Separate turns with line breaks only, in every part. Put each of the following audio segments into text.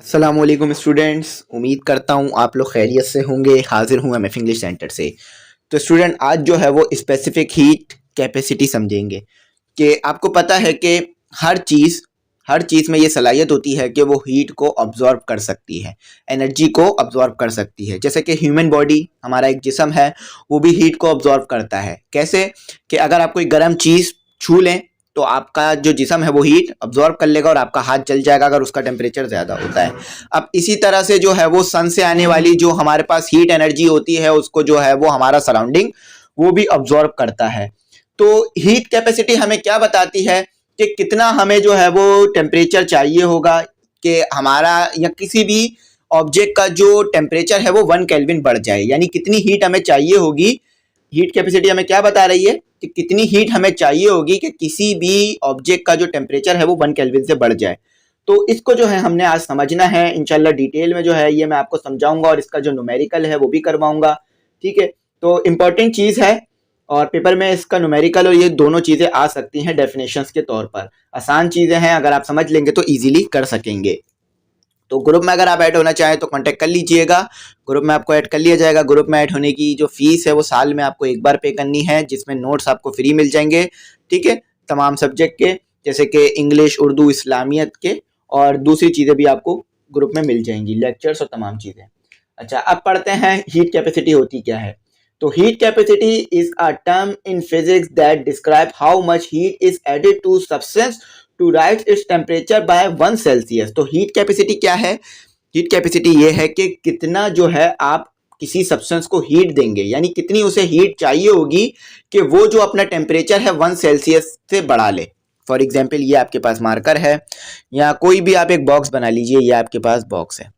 अस्सलामुअलैकुम स्टूडेंट्स, उम्मीद करता हूँ आप लोग खैरियत से होंगे। हाजिर हूँ एमएफ इंग्लिश सेंटर से। तो स्टूडेंट, आज जो है वो स्पेसिफिक हीट कैपेसिटी समझेंगे कि आपको पता है कि हर चीज़ हर चीज़ में ये सलाहियत होती है कि वो हीट को अब्जॉर्ब कर सकती है, एनर्जी को अब्जॉर्ब कर सकती है। जैसे कि ह्यूमन बॉडी, हमारा एक जिस्म है, वो भी हीट को अब्जॉर्ब करता है। कैसे कि अगर आप कोई गर्म चीज़ छू लें तो आपका जो जिस्म है वो हीट अब्जॉर्ब कर लेगा और आपका हाथ जल जाएगा अगर उसका टेम्परेचर ज़्यादा होता है। अब इसी तरह से जो है वो सन से आने वाली जो हमारे पास हीट एनर्जी होती है उसको जो है वो हमारा सराउंडिंग वो भी अब्जॉर्ब करता है। तो हीट कैपेसिटी हमें क्या बताती है कि कितना हमें जो है वो टेम्परेचर चाहिए होगा कि हमारा या किसी भी ऑब्जेक्ट का जो टेम्परेचर है वो 1 केल्विन बढ़ जाए, यानी कितनी हीट हमें चाहिए होगी। हीट कैपेसिटी हमें क्या बता रही है कि कितनी हीट हमें चाहिए होगी कि किसी भी ऑब्जेक्ट का जो टेम्परेचर है वो 1 केल्विन से बढ़ जाए। तो इसको जो है हमने आज समझना है इंशाल्लाह। डिटेल में जो है ये मैं आपको समझाऊंगा और इसका जो न्यूमेरिकल है वो भी करवाऊंगा। ठीक है, तो इम्पोर्टेंट चीज़ है और पेपर में इसका न्यूमेरिकल और ये दोनों चीज़ें आ सकती हैं डेफिनेशंस के तौर पर। आसान चीज़ें हैं, अगर आप समझ लेंगे तो ईजिली कर सकेंगे। तो ग्रुप में अगर आप ऐड होना चाहें तो कांटेक्ट कर लीजिएगा। ग्रुप में आपको ऐड कर लिया जाएगा। ग्रुप में ऐड होने की जो फीस है वो साल में आपको एक बार पे करनी है, जिसमें नोट्स आपको फ्री मिल जाएंगे। ठीक है, तमाम सब्जेक्ट के, जैसे कि इंग्लिश, उर्दू, इस्लामियत के और दूसरी चीज़ें भी आपको ग्रुप में मिल जाएंगी, लेक्चर्स और तमाम चीज़ें। अच्छा, अब पढ़ते हैं हीट कैपेसिटी होती क्या है। तो heat capacity is a term in physics that describe how much heat is added to substance to raise its temperature by 1 Celsius. तो हीट कैपेसिटी क्या है? हीट कैपेसिटी ये है कि कितना जो है आप किसी सब्सटेंस को हीट देंगे, यानी कितनी उसे हीट चाहिए होगी कि वो जो अपना टेम्परेचर है 1 सेल्सियस से बढ़ा ले। फॉर एग्जाम्पल, ये आपके पास मार्कर है या कोई भी आप एक बॉक्स बना लीजिए। ये आपके पास बॉक्स है,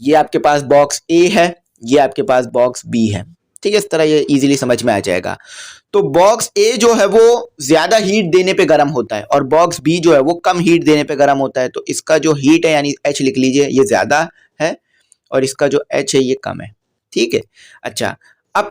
ये आपके पास बॉक्स ए है, ये आपके पास बॉक्स बी है। ठीक है, इस तरह ये इजीली समझ में आ जाएगा। तो बॉक्स ए जो है वो ज्यादा हीट देने पे गर्म होता है और बॉक्स बी जो है वो कम हीट देने पे गर्म होता है। तो इसका जो हीट है यानी एच लिख लीजिए, ये ज्यादा है और इसका जो एच है ये कम है। ठीक है, अच्छा, अब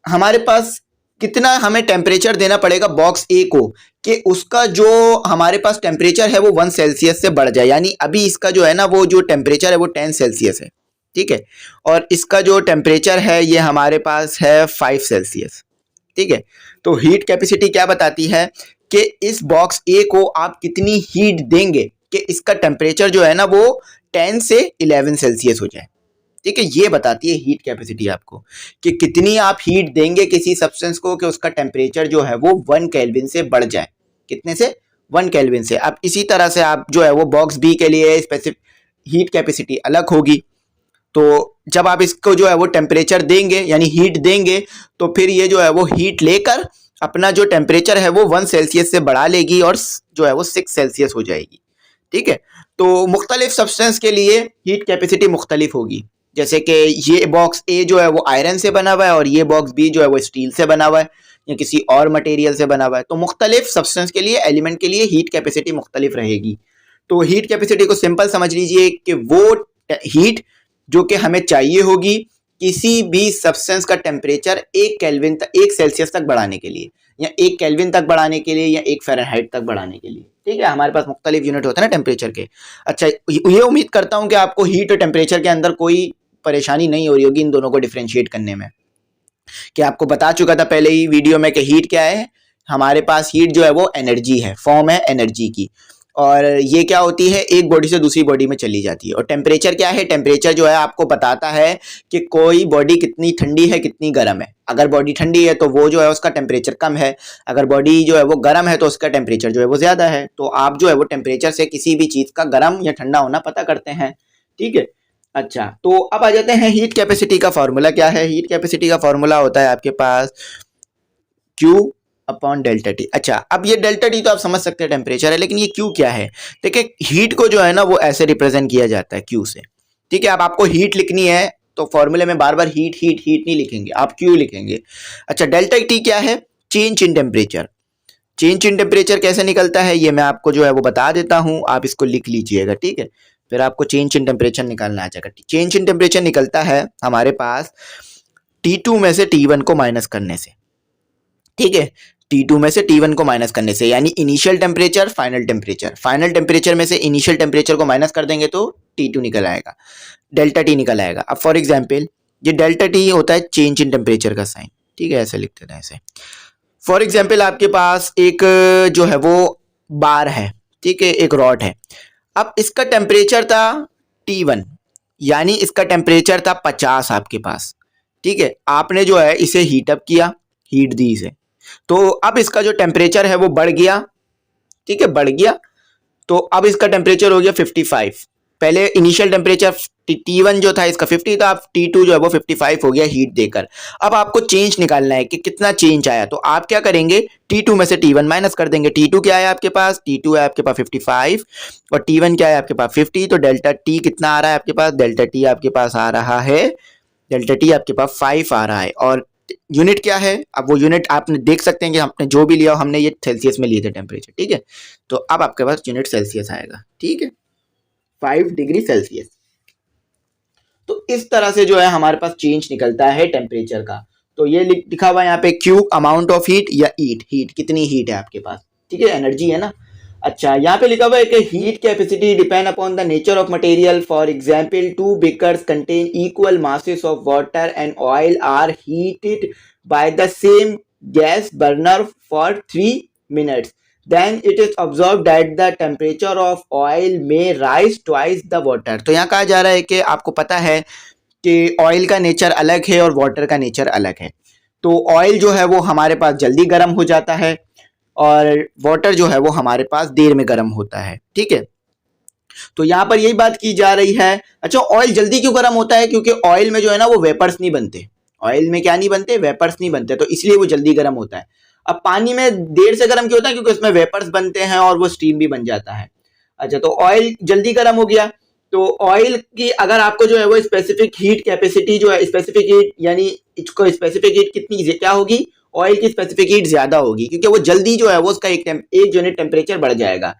हमारे पास कितना हमें टेम्परेचर देना पड़ेगा बॉक्स ए को कि उसका जो हमारे पास टेम्परेचर है वो 1 सेल्सियस से बढ़ जाए। यानी अभी इसका जो है ना वो जो टेम्परेचर है वो 10 सेल्सियस है। ठीक है, और इसका जो टेम्परेचर है ये हमारे पास है 5 सेल्सियस। ठीक है, तो हीट कैपेसिटी क्या बताती है कि इस बॉक्स ए को आप कितनी हीट देंगे कि इसका टेम्परेचर जो है ना वो 10 से 11 सेल्सियस हो जाए। ठीक है, ये बताती है हीट कैपेसिटी आपको कि कितनी आप हीट देंगे किसी सब्सटेंस को कि उसका टेम्परेचर जो है वो 1 केल्विन से बढ़ जाए। कितने से? 1 केल्विन से। अब इसी तरह से आप जो है वो बॉक्स बी के लिए स्पेसिफिक हीट कैपेसिटी अलग होगी। तो जब आप इसको जो है वो टेम्परेचर देंगे यानी हीट देंगे तो फिर ये जो है वो हीट लेकर अपना जो टेम्परेचर है वो 1 सेल्सियस से बढ़ा लेगी और जो है वो 6 सेल्सियस हो जाएगी। ठीक है, तो मुख्तलिफ सब्सटेंस के लिए हीट कैपेसिटी मुख्तलिफ होगी। जैसे कि ये बॉक्स ए जो है वो आयरन से बना हुआ है और ये बॉक्स बी जो है वो स्टील से बना हुआ है या किसी और मटेरियल से बना हुआ है। तो मुख्तलिफ सब्सटेंस के लिए, एलिमेंट के लिए हीट कैपेसिटी मुख्तलिफ रहेगी। तो हीट कैपेसिटी को सिंपल समझ लीजिए कि वो हीट जो कि हमें चाहिए होगी किसी भी सब्सटेंस का टेम्परेचर 1 केल्विन तक, 1 सेल्सियस तक बढ़ाने के लिए, या 1 केल्विन तक बढ़ाने के लिए, या 1 फ़ारेनहाइट तक बढ़ाने के लिए। ठीक है, हमारे पास मुख्तलिफ यूनिट होते हैं ना टेम्परेचर के। अच्छा, ये उम्मीद करता हूँ कि आपको हीट और टेम्परेचर के अंदर कोई परेशानी नहीं हो रही होगी इन दोनों को डिफ्रेंशिएट करने में। कि आपको बता चुका था पहले ही वीडियो में कि हीट क्या है। हमारे पास हीट जो है वो एनर्जी है, फॉर्म है एनर्जी की, और ये क्या होती है, एक बॉडी से दूसरी बॉडी में चली जाती है। और टेम्परेचर क्या है? टेम्परेचर जो है आपको बताता है कि कोई बॉडी कितनी ठंडी है, कितनी गर्म है। अगर बॉडी ठंडी है तो वो जो है उसका टेम्परेचर कम है, अगर बॉडी जो है वो गर्म है तो उसका टेम्परेचर जो है वो ज़्यादा है। तो आप जो है वो टेम्परेचर से किसी भी चीज़ का गर्म या ठंडा होना पता करते हैं। ठीक है, अच्छा, तो अब आ जाते हैं हीट कैपेसिटी का फार्मूला क्या है। हीट कैपेसिटी का फार्मूला होता है आपके पास Q अपॉन डेल्टा टी। अच्छा, अब ये डेल्टा टी तो आप समझ सकते हैं टेम्परेचर है, लेकिन ये क्यू क्या है? देखिए, हीट को जो है ना वो ऐसे रिप्रेजेंट किया जाता है क्यू से। ठीक है, अब आपको हीट लिखनी है तो फॉर्मूले में बार बार हीट हीट हीट नहीं लिखेंगे, आप क्यू लिखेंगे। अच्छा, डेल्टा टी क्या है? Change in temperature. Change in temperature कैसे निकलता है ये मैं आपको जो है वो बता देता हूँ, आप इसको लिख लीजिएगा। ठीक है, फिर आपको चेंज इन टेम्परेचर निकालना आ जाएगा। चेंज इन टेम्परेचर निकलता है हमारे पास T2 में से T1 को माइनस करने से। ठीक है, T2 में से T1 को माइनस करने से, यानी initial temperature final temperature, final temperature में से इनिशियल टेम्परेचर को माइनस कर देंगे तो T2 निकल आएगा, डेल्टा टी निकल आएगा। अब फॉर एग्जाम्पल ये डेल्टा टी होता है चेंज इन टेम्परेचर का साइन, ठीक है, ऐसे लिख देते हैं ऐसे। फॉर एग्जाम्पल आपके पास एक जो है वो बार है, ठीक है, एक रॉड है। अब इसका टेम्परेचर था T1, यानी इसका टेम्परेचर था 50 आपके पास, ठीक है। आपने जो है इसे हीट अप किया, हीट दी इसे, तो अब इसका जो टेम्परेचर है वो बढ़ गया, ठीक है, बढ़ गया। तो अब इसका टेम्परेचर हो गया 55। पहले इनिशियल टेम्परेचर T1 जो था इसका 50 था, अब T2 जो है वो 55 हो गया हीट देकर। अब आपको चेंज निकालना है कि कितना चेंज आया, तो आप क्या करेंगे, T2 में से T1 माइनस कर देंगे। T2 क्या है आपके पास, T2 है आपके पास 55 और T1 क्या है आपके पास 50, तो डेल्टा टी कितना आ रहा है आपके पास, डेल्टा टी आपके पास आ रहा है, डेल्टा टी आपके पास 5 आ रहा है। और यूनिट क्या है, अब वो यूनिट आपने देख सकते हैं कि हमने जो भी लिया हमने ये सेल्सियस में लिए थे टेम्परेचर, ठीक है। तो अब आपके पास यूनिट सेल्सियस आएगा, ठीक है, 5 डिग्री सेल्सियस। तो इस तरह से जो है हमारे पास चेंज निकलता है टेम्परेचर का। तो ये लिखा हुआ है यहाँ पे क्यू अमाउंट ऑफ हीट या हीट कितनी हीट है आपके पास, ठीक है, एनर्जी है ना। अच्छा, यहाँ पे लिखा हुआ है कि heat capacity depend upon the nature of material. For example 2 beakers contain equal masses of water and oil are heated by the same gas burner for 3 minutes, then it is observed that the temperature of oil may rise twice the water। तो यहाँ कहा जा रहा है कि आपको पता है कि ऑयल का नेचर अलग है और वाटर का नेचर अलग है। तो ऑयल जो है वो हमारे पास जल्दी गर्म हो जाता है और वाटर जो है वो हमारे पास देर में गर्म होता है, ठीक है। तो यहाँ पर यही बात की जा रही है। अच्छा, ऑयल जल्दी क्यों गर्म होता है, क्योंकि ऑयल में जो है ना वो वेपर्स नहीं बनते, ऑयल में क्या नहीं बनते, वेपर्स नहीं बनते, तो इसलिए वो जल्दी गर्म होता है। अब पानी में देर से गर्म क्यों होता है, क्योंकि उसमें वेपर्स बनते हैं और वो स्टीम भी बन जाता है। अच्छा, तो ऑयल जल्दी गर्म हो गया, तो ऑयल की अगर आपको जो है वो स्पेसिफिक हीट कैपेसिटी जो है, स्पेसिफिक हीट यानी इसको स्पेसिफिक हीट कितनी क्या होगी, ऑयल की स्पेसिफिक हीट ज्यादा होगी, क्योंकि वो जल्दी जो है वो उसका एक यूनिट टेम्परेचर बढ़ जाएगा,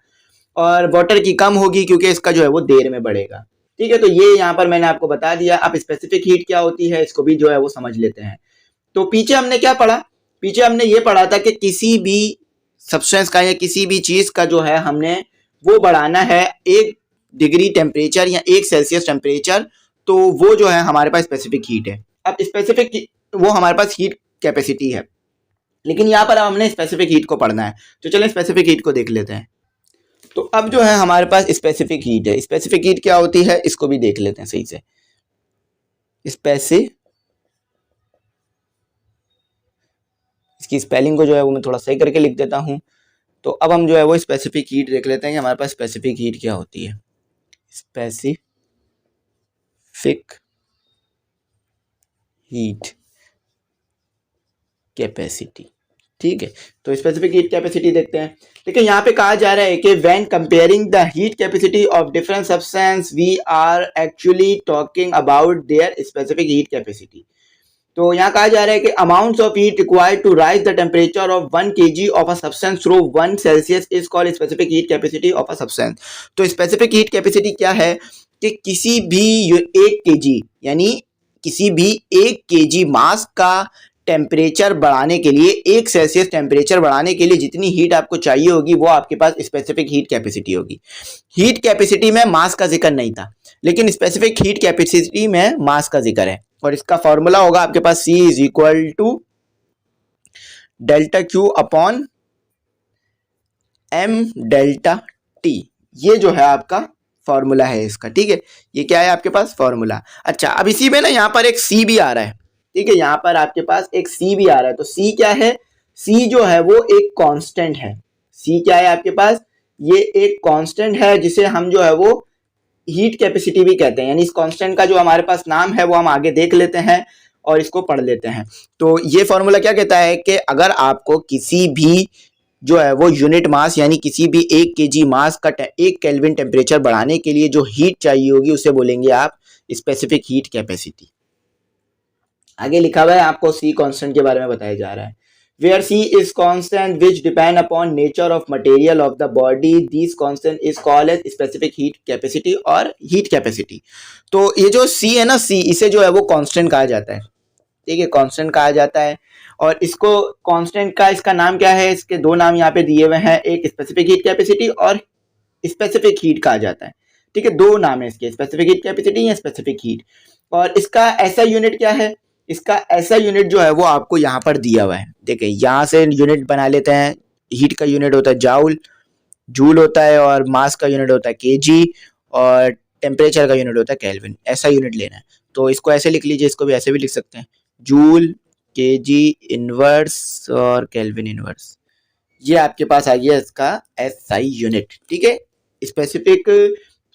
और वाटर की कम होगी क्योंकि इसका जो है वो देर में बढ़ेगा, ठीक है। तो ये यहाँ पर मैंने आपको बता दिया। अब स्पेसिफिक हीट क्या होती है इसको भी जो है वो समझ लेते हैं। तो पीछे हमने क्या पढ़ा, पीछे हमने ये पढ़ा था कि किसी भी सब्सटेंस का या किसी भी चीज का जो है हमने वो बढ़ाना है 1 डिग्री टेम्परेचर या 1 सेल्सियस टेम्परेचर, तो वो जो है हमारे पास स्पेसिफिक हीट है। अब स्पेसिफिक वो हमारे पास हीट कैपेसिटी है, लेकिन यहाँ पर हमने स्पेसिफिक हीट को पढ़ना है, तो चलें स्पेसिफिक हीट को देख लेते हैं। तो अब जो है हमारे पास स्पेसिफिक हीट है। स्पेसिफिक हीट क्या होती है इसको भी देख लेते हैं सही से। इसकी स्पेलिंग को जो है वो मैं थोड़ा सही करके लिख देता हूं। तो अब हम जो है वो स्पेसिफिक हीट देख लेते हैं कि हमारे पास स्पेसिफिक हीट क्या होती है। स्पेसिफिक हीट कैपेसिटी, ठीक है। तो स्पेसिफिक हीट कैपेसिटी देखते हैं। देखिए यहाँ पे कहा जा रहा है कि when comparing the heat capacity of different substance we are actually talking about their specific heat capacity. तो यहाँ कहा जा रहा है कि amounts of heat required to raise the temperature of 1 kg of a substance through 1 Celsius is called specific heat capacity of a substance. तो specific heat capacity क्या है कि किसी भी 1 kg यानी किसी भी 1 kg मास का टेम्परेचर बढ़ाने के लिए, 1 सेल्सियस टेम्परेचर बढ़ाने के लिए जितनी हीट आपको चाहिए होगी वो आपके पास स्पेसिफिक हीट कैपेसिटी होगी। हीट कैपेसिटी में मास का जिक्र नहीं था, लेकिन स्पेसिफिक हीट कैपेसिटी में मास का जिक्र है, और इसका फॉर्मूला होगा आपके पास C is equal to delta Q upon m delta T. ये जो है आपका फॉर्मूला है इसका, ठीक है। ये क्या है आपके पास फॉर्मूला। अच्छा, अब इसी में ना यहाँ पर एक C भी आ रहा है, ठीक है, यहाँ पर आपके पास एक C भी आ रहा है। तो C क्या है, C जो है वो एक कांस्टेंट है। C क्या है आपके पास, ये एक कांस्टेंट है जिसे हम जो है वो हीट कैपेसिटी भी कहते हैं। यानी इस कांस्टेंट का जो हमारे पास नाम है वो हम आगे देख लेते हैं और इसको पढ़ लेते हैं। तो ये फॉर्मूला क्या कहता है कि अगर आपको किसी भी जो है वो यूनिट मास यानी किसी भी 1 kg मास का 1 केल्विन टेम्परेचर बढ़ाने के लिए जो हीट चाहिए होगी उसे बोलेंगे आप स्पेसिफिक हीट कैपेसिटी। आगे लिखा हुआ है आपको C कांस्टेंट के बारे में बताया जा रहा है। Where C is constant which depend upon nature of material of the body, this constant is called as specific heat capacity और heat capacity। तो ये जो C है ना, C इसे जो है वो कांस्टेंट कहा जाता है, ठीक है, कांस्टेंट कहा जाता है। और इसको कांस्टेंट का इसका नाम क्या है, इसके दो नाम यहाँ पे दिए हुए हैं, एक स्पेसिफिक हीट कैपेसिटी और स्पेसिफिक हीट कहा जाता है। ठीक है, दो नाम है इसके, स्पेसिफिक हीट कैपेसिटी या स्पेसिफिक हीट। और इसका ऐसा यूनिट क्या है, इसका ऐसा यूनिट जो है वो आपको यहाँ पर दिया हुआ है। देखिए यहाँ से यूनिट बना लेते हैं। हीट का यूनिट होता है जाउल, जूल होता है, और मास का यूनिट होता है केजी, और टेम्परेचर का यूनिट होता है केल्विन। ऐसा यूनिट लेना है, तो इसको ऐसे लिख लीजिए, इसको भी ऐसे भी लिख सकते हैं, जूल, केजी इनवर्स और केल्विन इनवर्स। ये आपके पास आ गया इसका एसआई यूनिट। ठीक है, स्पेसिफिक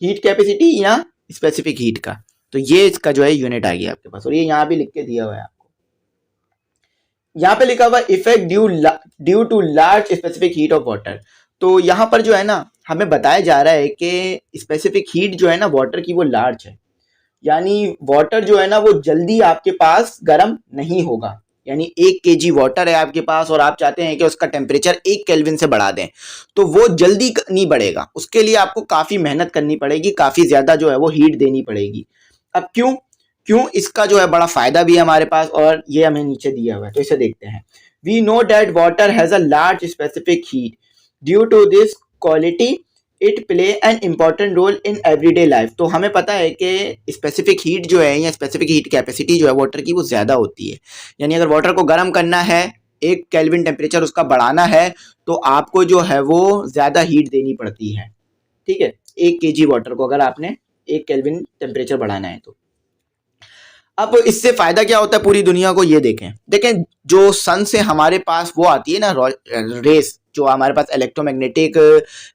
हीट कैपेसिटी या स्पेसिफिक हीट का, तो ये इसका जो है यूनिट आ गया आपके पास। और ये यहाँ भी लिख के दिया हुआ है आपको, यहाँ पे लिखा हुआ effect due to large specific heat of water. तो यहाँ पर जो है ना हमें बताया जा रहा है कि स्पेसिफिक हीट जो है ना वाटर की वो लार्ज है, यानी वाटर जो है ना वो जल्दी आपके पास गर्म नहीं होगा। यानी 1 kg वाटर है आपके पास और आप चाहते हैं कि उसका टेम्परेचर 1 केल्विन से बढ़ा दें, तो वो जल्दी नहीं बढ़ेगा। उसके लिए आपको काफ़ी मेहनत करनी पड़ेगी, काफ़ी ज़्यादा जो है वो हीट देनी पड़ेगी। अब क्यों क्यों इसका जो है बड़ा फ़ायदा भी है हमारे पास, और ये हमें नीचे दिया हुआ है, तो इसे देखते हैं। We know that water has a large specific heat due to this quality it play an important role in everyday life. तो हमें पता है कि स्पेसिफिक हीट जो है या स्पेसिफिक हीट कैपेसिटी जो है वाटर की वो ज़्यादा होती है। यानी अगर वाटर को गर्म करना है, 1 केल्विन टेम्परेचर उसका बढ़ाना है, तो आपको जो है वो ज़्यादा हीट देनी पड़ती है। ठीक है, 1 kg वाटर को अगर आपने 1 केल्विन टेम्परेचर बढ़ाना है तो। अब इससे फायदा क्या होता है पूरी दुनिया को, ये देखें जो सन से हमारे पास वो आती है ना रेस, जो हमारे पास इलेक्ट्रोमैग्नेटिक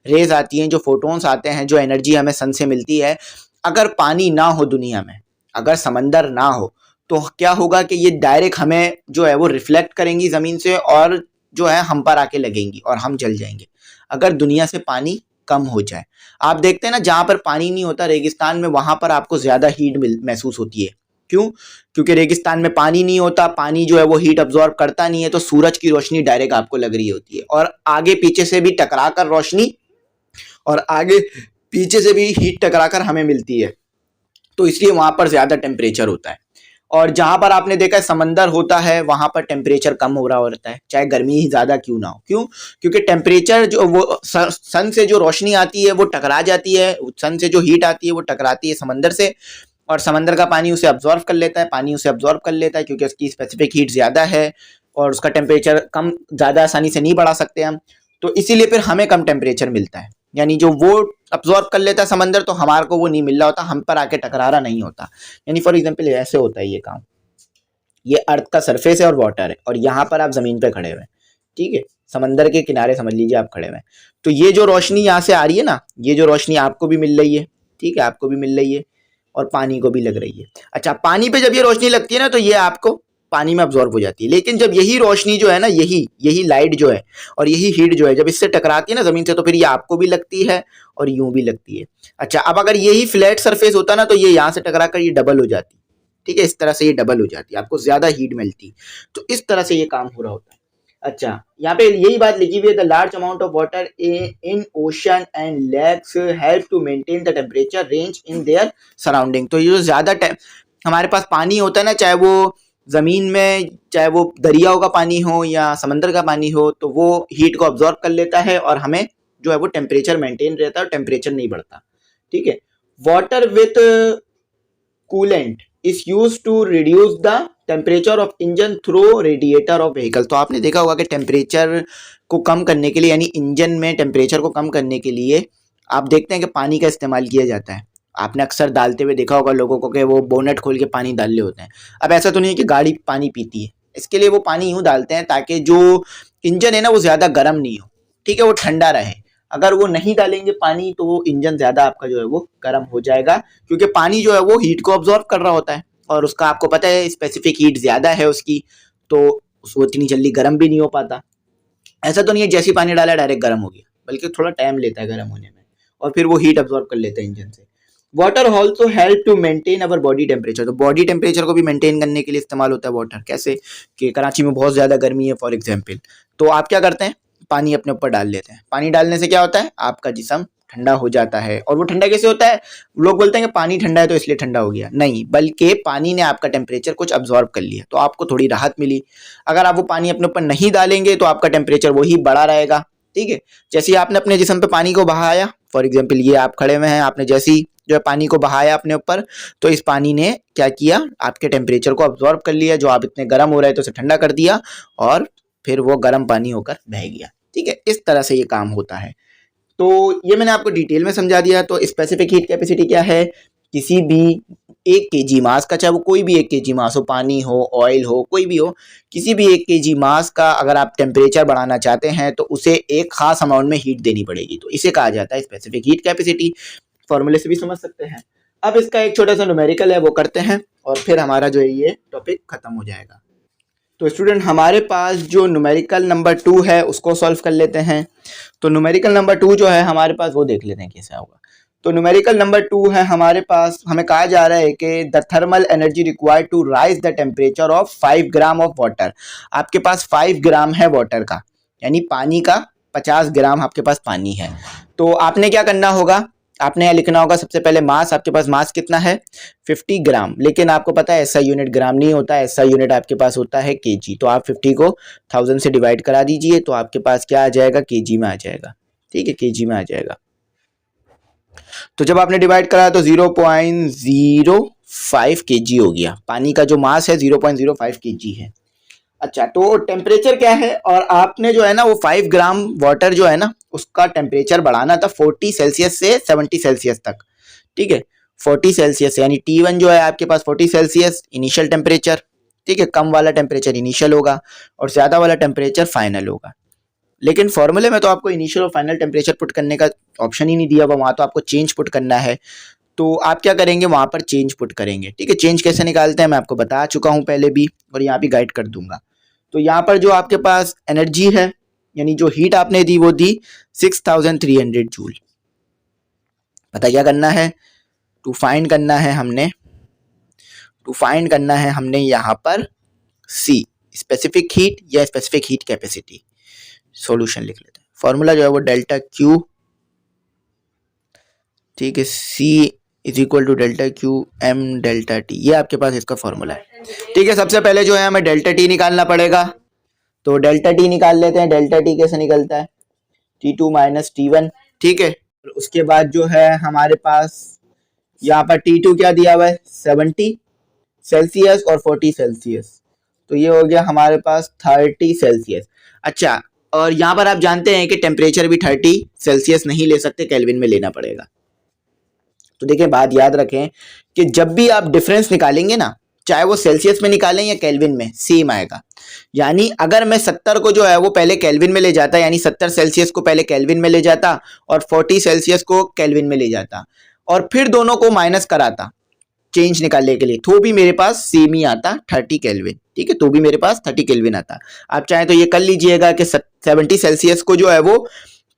रेज आती हैं, जो फोटॉन्स आते हैं, जो एनर्जी हमें सन से मिलती है। अगर पानी ना हो दुनिया में, अगर समंदर ना हो, तो क्या होगा कि ये डायरेक्ट हमें जो है वो रिफ्लेक्ट करेंगी ज़मीन से और जो है हम पर आके लगेंगी और हम जल जाएंगे अगर दुनिया से पानी कम हो जाए। आप देखते हैं ना जहाँ पर पानी नहीं होता रेगिस्तान में, वहाँ पर आपको ज़्यादा हीट महसूस होती है। क्यों? क्योंकि रेगिस्तान में पानी नहीं होता, पानी जो है वो हीट अब्जॉर्ब करता नहीं है, तो सूरज की रोशनी डायरेक्ट आपको लग रही होती है और आगे पीछे से भी टकराकर रोशनी और आगे पीछे से भी हीट टकराकर हमें मिलती है, तो इसलिए वहां पर ज्यादा टेम्परेचर होता है। और जहां पर आपने देखा है समंदर होता है, वहां पर टेम्परेचर कम हो रहा होता है, चाहे गर्मी ही ज्यादा क्यों ना हो। क्यों? क्योंकि टेम्परेचर जो वो सन से जो रोशनी आती है वो टकरा जाती है, सन से जो हीट आती है वो टकराती है समंदर से, और समंदर का पानी उसे अब्जॉर्व कर लेता है, पानी उसे अब्जॉर्व कर लेता है क्योंकि उसकी स्पेसिफिक हीट ज़्यादा है और उसका टेम्परेचर कम ज़्यादा आसानी से नहीं बढ़ा सकते हम, तो इसीलिए फिर हमें कम टेम्परेचर मिलता है। यानी जो वो अब्जॉर्व कर लेता है समंदर, तो हमारे को वो नहीं मिल रहा होता, हम पर आके टकरा रहा नहीं होता। यानी फॉर एग्जाम्पल ऐसे होता है ये काम, ये अर्थ का सरफेस है और वाटर है, और यहाँ पर आप ज़मीन पर खड़े हुए हैं, ठीक है, समंदर के किनारे समझ लीजिए आप खड़े हुए हैं। तो ये जो रोशनी यहाँ से आ रही है ना, ये जो रोशनी आपको भी मिल रही है, ठीक है, आपको भी मिल रही है और पानी को भी लग रही है। अच्छा, पानी पे जब ये रोशनी लगती है ना, तो ये आपको पानी में अब्जॉर्ब हो जाती है। लेकिन जब यही रोशनी जो है ना, यही लाइट जो है और यही हीट जो है, जब इससे टकराती है ना ज़मीन से, तो फिर ये आपको भी लगती है और यूं भी लगती है। अच्छा, अब अगर यही फ्लैट सरफेस होता ना, तो ये यहाँ से टकरा कर ये डबल हो जाती, ठीक है, इस तरह से ये डबल हो जाती, आपको ज़्यादा हीट मिलती। तो इस तरह से ये काम हो रहा होता है। अच्छा, यहाँ पे यही बात लिखी हुई है, the large amount of water in ocean and lakes help to maintain the temperature range in their surrounding. तो ये जो ज़्यादा हमारे पास पानी होता है ना, चाहे वो ज़मीन में, चाहे वो दरियाओं का पानी हो या समंदर का पानी हो, तो वो हीट को अब्जॉर्ब कर लेता है और हमें जो है वो टेम्परेचर मेंटेन रहता है और टेम्परेचर नहीं बढ़ता। ठीक है, water with coolant is use to reduce the temperature of engine through radiator of vehicle. तो आपने देखा होगा कि टेम्परेचर को कम करने के लिए, यानी इंजन में टेम्परेचर को कम करने के लिए आप देखते हैं कि पानी का इस्तेमाल किया जाता है। आपने अक्सर डालते हुए देखा होगा लोगों को कि वो बोनेट खोल के पानी डाल रहे होते हैं। अब ऐसा तो नहीं है कि गाड़ी पानी पीती है, इसके लिए वो पानी यूँ डालते हैं ताकि जो इंजन है ना वो ज़्यादा गर्म नहीं हो, ठीक है, वो ठंडा रहे। अगर वो नहीं डालेंगे पानी, तो वो इंजन ज़्यादा आपका जो है वो गर्म हो जाएगा, क्योंकि पानी जो है वो हीट को अब्जॉर्ब कर रहा होता है और उसका आपको पता है स्पेसिफिक हीट ज़्यादा है उसकी, तो वो इतनी जल्दी गर्म भी नहीं हो पाता। ऐसा तो नहीं है जैसे पानी डाला डायरेक्ट गर्म हो गया, बल्कि थोड़ा टाइम लेता है गर्म होने में और फिर वो हीट अब्जॉर्ब कर लेता है इंजन से। Water also help to maintain our body temperature. तो बॉडी टेम्परेचर को भी मेंटेन करने के लिए इस्तेमाल होता है वाटर। कैसे? कि कराची में बहुत ज़्यादा गर्मी है फॉर एग्जाम्पल, तो आप क्या करते हैं, पानी अपने ऊपर डाल लेते हैं। पानी डालने से क्या होता है, आपका जिस्म ठंडा हो जाता है। और वो ठंडा कैसे होता है? लोग बोलते हैं कि पानी ठंडा है तो इसलिए ठंडा हो गया, नहीं, बल्कि पानी ने आपका टेम्परेचर कुछ अब्जॉर्ब कर लिया तो आपको थोड़ी राहत मिली। अगर आप वो पानी अपने ऊपर नहीं डालेंगे तो आपका टेम्परेचर वही बढ़ा रहेगा। ठीक है, जैसे ही आपने अपने जिस्म पे पानी को बहाया, फॉर एग्जाम्पल ये आप खड़े में हैं, आपने जैसे ही जो है पानी को बहाया अपने ऊपर, तो इस पानी ने क्या किया, आपके टेम्परेचर को अब्जॉर्ब कर लिया, जो आप इतने गर्म हो रहे थे उसे ठंडा कर दिया और फिर वो गर्म पानी होकर बह गया। ठीक है, इस तरह से ये काम होता है। तो ये मैंने आपको डिटेल में समझा दिया। तो स्पेसिफिक हीट कैपेसिटी क्या है? किसी भी 1 kg मास का, चाहे वो कोई भी 1 kg मास हो, पानी हो, ऑयल हो, कोई भी हो, किसी भी 1 kg मास का अगर आप टेम्परेचर बढ़ाना चाहते हैं तो उसे एक खास अमाउंट में हीट देनी पड़ेगी, तो इसे कहा जाता है स्पेसिफिक हीट कैपेसिटी। फॉर्मूले से भी समझ सकते हैं। अब इसका एक छोटा सा न्यूमेरिकल है, वो करते हैं और फिर हमारा जो है ये टॉपिक खत्म हो जाएगा। तो स्टूडेंट हमारे पास जो न्यूमेरिकल नंबर 2 है उसको सॉल्व कर लेते हैं। तो न्यूमेरिकल नंबर 2 जो है हमारे पास, वो देख लेते हैं कैसे होगा। तो न्यूमेरिकल नंबर 2 है हमारे पास, हमें कहा जा रहा है कि the thermal energy required to raise the temperature of 5 gram of water. आपके पास 5 ग्राम है वाटर का, यानी पानी का 50 ग्राम आपके पास पानी है। तो आपने क्या करना होगा, आपने यहाँ लिखना होगा सबसे पहले मास। आपके पास मास कितना है? 50 ग्राम। लेकिन आपको पता है ऐसा यूनिट ग्राम नहीं होता है, ऐसा यूनिट आपके पास होता है केजी। तो आप 50 को 1000 से डिवाइड करा दीजिए तो आपके पास क्या आ जाएगा, केजी में आ जाएगा। ठीक है, केजी में आ जाएगा। तो जब आपने डिवाइड करा तो 0.05 केजी हो गया। पानी का जो मास है 0.05 केजी है। अच्छा, तो टेम्परेचर क्या है, और आपने जो है ना वो 5 ग्राम वाटर जो है ना उसका टेम्परेचर बढ़ाना था 40 सेल्सियस से 70 सेल्सियस तक। ठीक है, 40 सेल्सियस यानी T1 जो है आपके पास 40 सेल्सियस इनिशियल टेम्परेचर। ठीक है, कम वाला टेम्परेचर इनिशियल होगा और ज़्यादा वाला टेम्परेचर फाइनल होगा। लेकिन फॉर्मूले में तो आपको इनिशियल और फाइनल टेम्परेचर पुट करने का ऑप्शन ही नहीं दिया हुआ, वहाँ तो आपको चेंज पुट करना है। तो आप क्या करेंगे, वहाँ पर चेंज पुट करेंगे। ठीक है, चेंज कैसे निकालते हैं मैं आपको बता चुका हूँ पहले भी, और यहाँ भी गाइड कर दूंगा। तो यहाँ पर जो आपके पास एनर्जी है, यानी जो हीट आपने दी वो दी 6300 जूल। पता क्या करना है, टू फाइंड करना है हमने यहाँ पर सी स्पेसिफिक हीट या स्पेसिफिक हीट कैपेसिटी। सॉल्यूशन लिख लेते हैं, फॉर्मूला जो है वो डेल्टा क्यू, ठीक है, C is equal to delta Q M delta T, ये आपके पास इसका फॉर्मूला है। ठीक है, सबसे पहले जो है हमें डेल्टा टी निकालना पड़ेगा। तो डेल्टा टी निकाल लेते हैं। डेल्टा टी कैसे निकलता है, T2 माइनस T1। ठीक है, उसके बाद जो है हमारे पास यहाँ पर T2 क्या दिया हुआ है, 70 सेल्सियस और 40 सेल्सियस, तो ये हो गया हमारे पास 30 सेल्सियस। अच्छा, और यहाँ पर आप जानते हैं कि टेम्परेचर भी 30 सेल्सियस नहीं ले सकते, केल्विन में लेना पड़ेगा। तो देखिए, बात याद रखें कि जब भी आप डिफरेंस निकालेंगे ना, चाहे वो सेल्सियस में निकालें या केल्विन में, सेम आएगा। यानी अगर मैं 70 को जो है वो पहले केल्विन में ले जाता, यानी 70 सेल्सियस को पहले केल्विन में ले जाता और 40 सेल्सियस को केल्विन में ले जाता और फिर दोनों को माइनस कराता चेंज निकालने के लिए, तो भी मेरे पास सेम ही आता 30 केल्विन। ठीक है, तो भी मेरे पास 30 केल्विन आता। आप चाहें तो ये कर लीजिएगा कि 70 सेल्सियस को जो है वो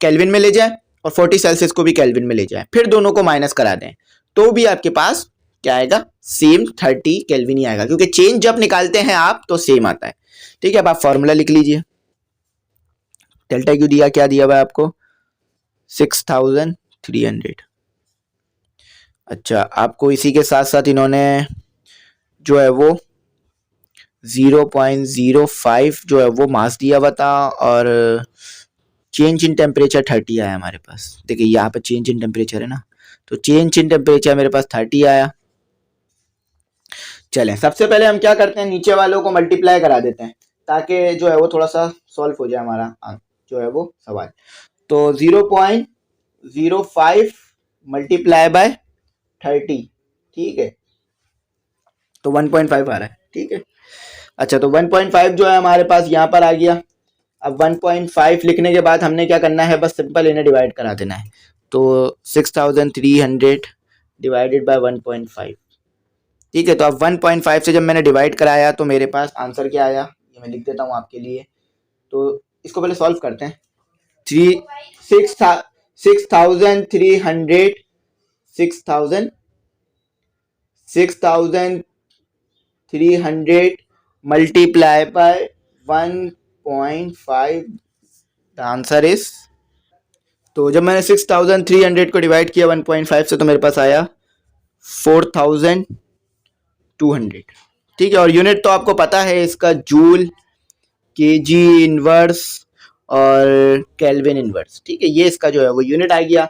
केल्विन में ले जाए और 40 सेल्सियस को भी केल्विन में ले जाए, फिर दोनों को माइनस करा दें, तो भी आपके पास क्या आएगा, सेम 30 केल्विन ही आएगा, क्योंकि चेंज जब निकालते हैं आप तो सेम आता है। ठीक है, अब आप फॉर्मूला लिख लीजिए। डेल्टा क्यू दिया, क्या दिया हुआ है आपको, 6300। अच्छा, आपको इसी के साथ साथ इन्होंने जो है वो 0.05 जो है वो मास दिया हुआ था और चेंज इन टेम्परेचर 30 आया हमारे पास। देखिए यहाँ पे चेंज इन टेम्परेचर है ना, तो चेंज इन टेम्परेचर मेरे पास 30 आया। चलें, सबसे पहले हम क्या करते हैं, नीचे वालों को मल्टीप्लाई करा देते हैं ताकि जो है वो थोड़ा सा सॉल्व हो जाए हमारा जो है वो सवाल। तो 0.05 मल्टीप्लाई बाय 30, ठीक है, तो 1.5 आ रहा है। ठीक है, अच्छा, तो 1.5 जो है हमारे पास यहाँ पर आ गया। अब 1.5 लिखने के बाद हमने क्या करना है, बस सिंपल इन्हें डिवाइड करा देना है। तो 6300 डिवाइडेड बाय 1.5। ठीक है, तो अब 1.5 से जब मैंने डिवाइड कराया तो मेरे पास आंसर क्या आया, ये मैं लिख देता हूँ आपके लिए। तो इसको पहले सॉल्व करते हैं। 6300 multiply by 1.5, the answer is तो जब मैंने 6300 को डिवाइड किया 1.5 से तो मेरे पास आया 4200। ठीक है, और यूनिट तो आपको पता है इसका, जूल, केजी इनवर्स और केल्विन इनवर्स। ठीक है, ये इसका जो है वो यूनिट आ गया।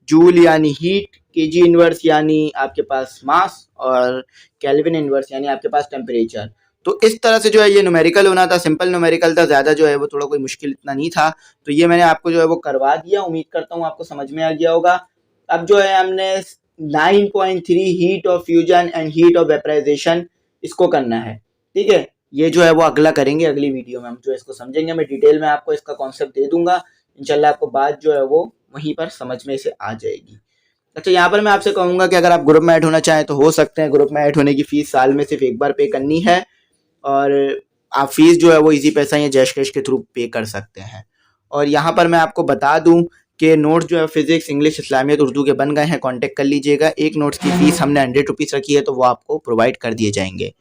जूल यानी हीट, केजी इनवर्स यानी आपके पास मास, और केल्विन इनवर्स यानी आपके पास टेम्परेचर। तो इस तरह से जो है ये न्यूमेरिकल होना था, सिंपल न्यूमेरिकल था, ज़्यादा जो है वो थोड़ा कोई मुश्किल इतना नहीं था। तो ये मैंने आपको जो है वो करवा दिया, उम्मीद करता हूँ आपको समझ में आ गया होगा। अब जो है हमने 9.3 heat of fusion and heat of vaporization इसको करना है। ठीक है, ये जो है वो अगला करेंगे, अगली वीडियो में हम जो इसको समझेंगे। मैं डिटेल में आपको इसका कॉन्सेप्ट दे दूंगा, इंशाल्लाह आपको बात जो है वो वहीं पर समझ में से आ जाएगी। अच्छा, यहाँ पर मैं आपसे कहूँगा कि अगर आप ग्रुप में ऐड होना चाहें तो हो सकते हैं। ग्रुप में ऐड होने की फ़ीस साल में सिर्फ एक बार पे करनी है, और आप फीस जो है वो इजी पैसा या जैश कैश के थ्रू पे कर सकते हैं। और यहाँ पर मैं आपको बता दूँ कि नोट्स जो है फिजिक्स, इंग्लिश, इस्लामियत, उर्दू के बन गए हैं, कांटेक्ट कर लीजिएगा। एक नोट्स की फ़ीस हमने 100 रुपीज़ रखी है, तो वो आपको प्रोवाइड कर दिए जाएंगे।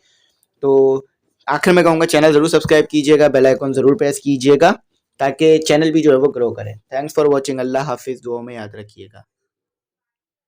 तो आखिर में कहूँगा चैनल ज़रूर सब्सक्राइब कीजिएगा, बेल आइकन ज़रूर प्रेस कीजिएगा, ताकि चैनल भी जो है वो ग्रो करे। Thanks for watching. अल्लाह हाफिज़, दुआ में याद रखिएगा।